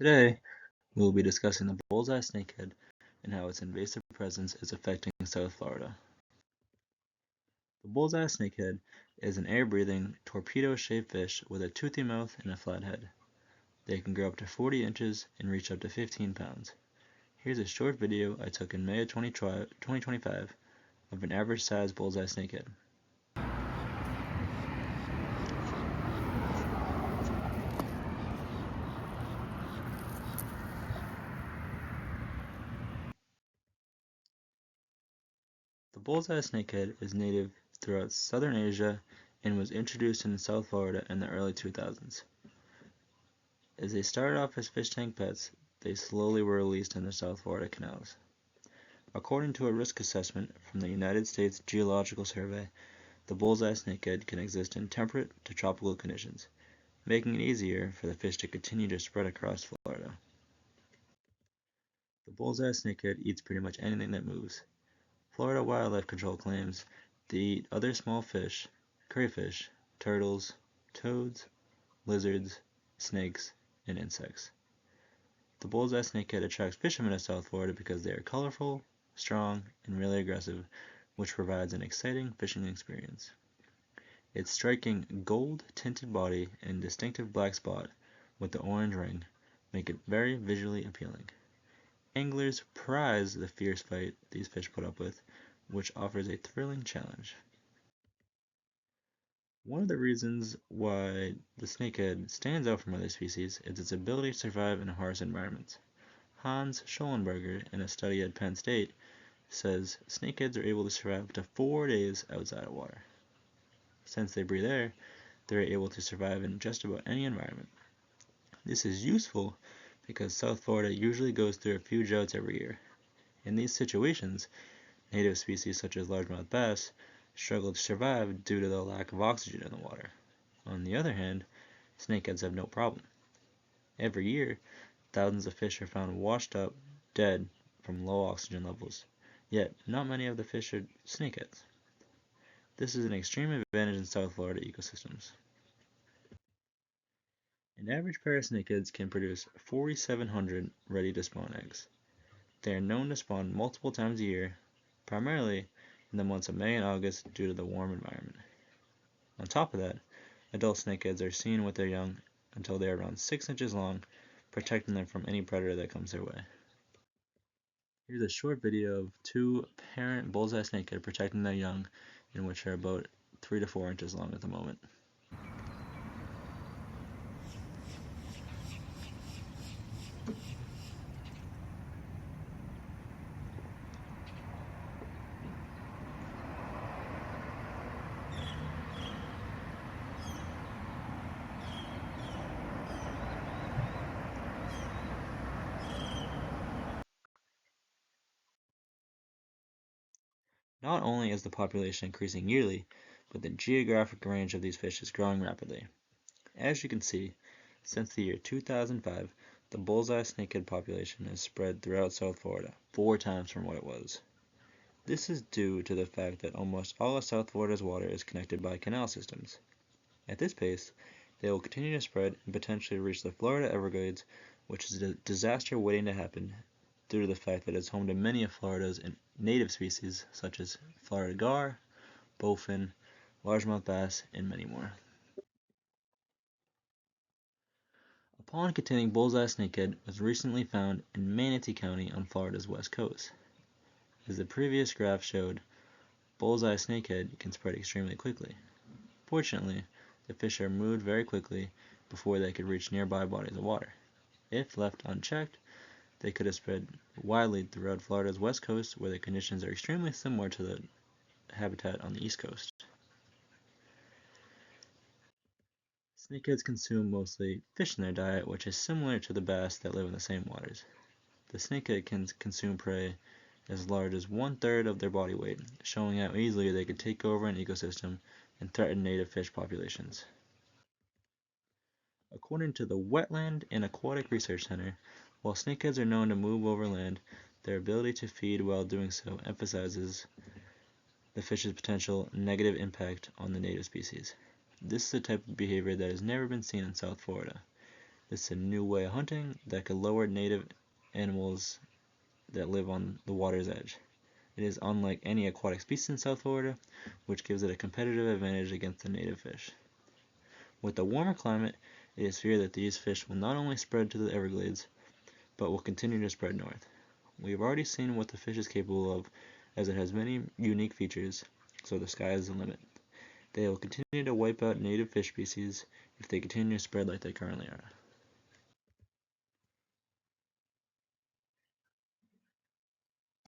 Today, we will be discussing the bullseye snakehead and how its invasive presence is affecting South Florida. The bullseye snakehead is an air-breathing, torpedo-shaped fish with a toothy mouth and a flat head. They can grow up to 40 inches and reach up to 15 pounds. Here's a short video I took in May of 2025 of an average-sized bullseye snakehead. The bullseye snakehead is native throughout southern Asia and was introduced in South Florida in the early 2000s. As they started off as fish tank pets, they slowly were released into South Florida canals. According to a risk assessment from the United States Geological Survey, the bullseye snakehead can exist in temperate to tropical conditions, making it easier for the fish to continue to spread across Florida. The bullseye snakehead eats pretty much anything that moves. Florida Wildlife Control claims they eat other small fish, crayfish, turtles, toads, lizards, snakes, and insects. The bullseye snakehead attracts fishermen of South Florida because they are colorful, strong, and really aggressive, which provides an exciting fishing experience. Its striking gold-tinted body and distinctive black spot with the orange ring make it very visually appealing. Anglers prize the fierce fight these fish put up with, which offers a thrilling challenge. One of the reasons why the snakehead stands out from other species is its ability to survive in harsh environments. Hans Schollenberger, in a study at Penn State, says snakeheads are able to survive up to 4 days outside of water. Since they breathe air, they are able to survive in just about any environment. This is useful because South Florida usually goes through a few droughts every year. In these situations, native species such as largemouth bass struggle to survive due to the lack of oxygen in the water. On the other hand, snakeheads have no problem. Every year, thousands of fish are found washed up, dead from low oxygen levels, yet not many of the fish are snakeheads. This is an extreme advantage in South Florida ecosystems. An average pair of snakeheads can produce 4,700 ready-to-spawn eggs. They are known to spawn multiple times a year, primarily in the months of May and August due to the warm environment. On top of that, adult snakeheads are seen with their young until they are around 6 inches long, protecting them from any predator that comes their way. Here's a short video of two parent bullseye snakehead protecting their young, in which are about 3 to 4 inches long at the moment. Not only is the population increasing yearly, but the geographic range of these fish is growing rapidly. As you can see, since the year 2005, the bullseye snakehead population has spread throughout South Florida, 4 times from what it was. This is due to the fact that almost all of South Florida's water is connected by canal systems. At this pace, they will continue to spread and potentially reach the Florida Everglades, which is a disaster waiting to happen due to the fact that it's home to many of Florida's native species such as Florida gar, bowfin, largemouth bass, and many more. A pond containing bullseye snakehead was recently found in Manatee County on Florida's west coast. As the previous graph showed, bullseye snakehead can spread extremely quickly. Fortunately, the fish are moved very quickly before they could reach nearby bodies of water. If left unchecked, they could have spread widely throughout Florida's west coast, where the conditions are extremely similar to the habitat on the east coast. Snakeheads consume mostly fish in their diet, which is similar to the bass that live in the same waters. The snakehead can consume prey as large as 1/3 of their body weight, showing how easily they could take over an ecosystem and threaten native fish populations. According to the Wetland and Aquatic Research Center, while snakeheads are known to move over land, their ability to feed while doing so emphasizes the fish's potential negative impact on the native species. This is a type of behavior that has never been seen in South Florida. It's a new way of hunting that could lower native animals that live on the water's edge. It is unlike any aquatic species in South Florida, which gives it a competitive advantage against the native fish. With the warmer climate, it is feared that these fish will not only spread to the Everglades, but will continue to spread north. We have already seen what the fish is capable of, as it has many unique features, so the sky is the limit. They will continue to wipe out native fish species if they continue to spread like they currently are.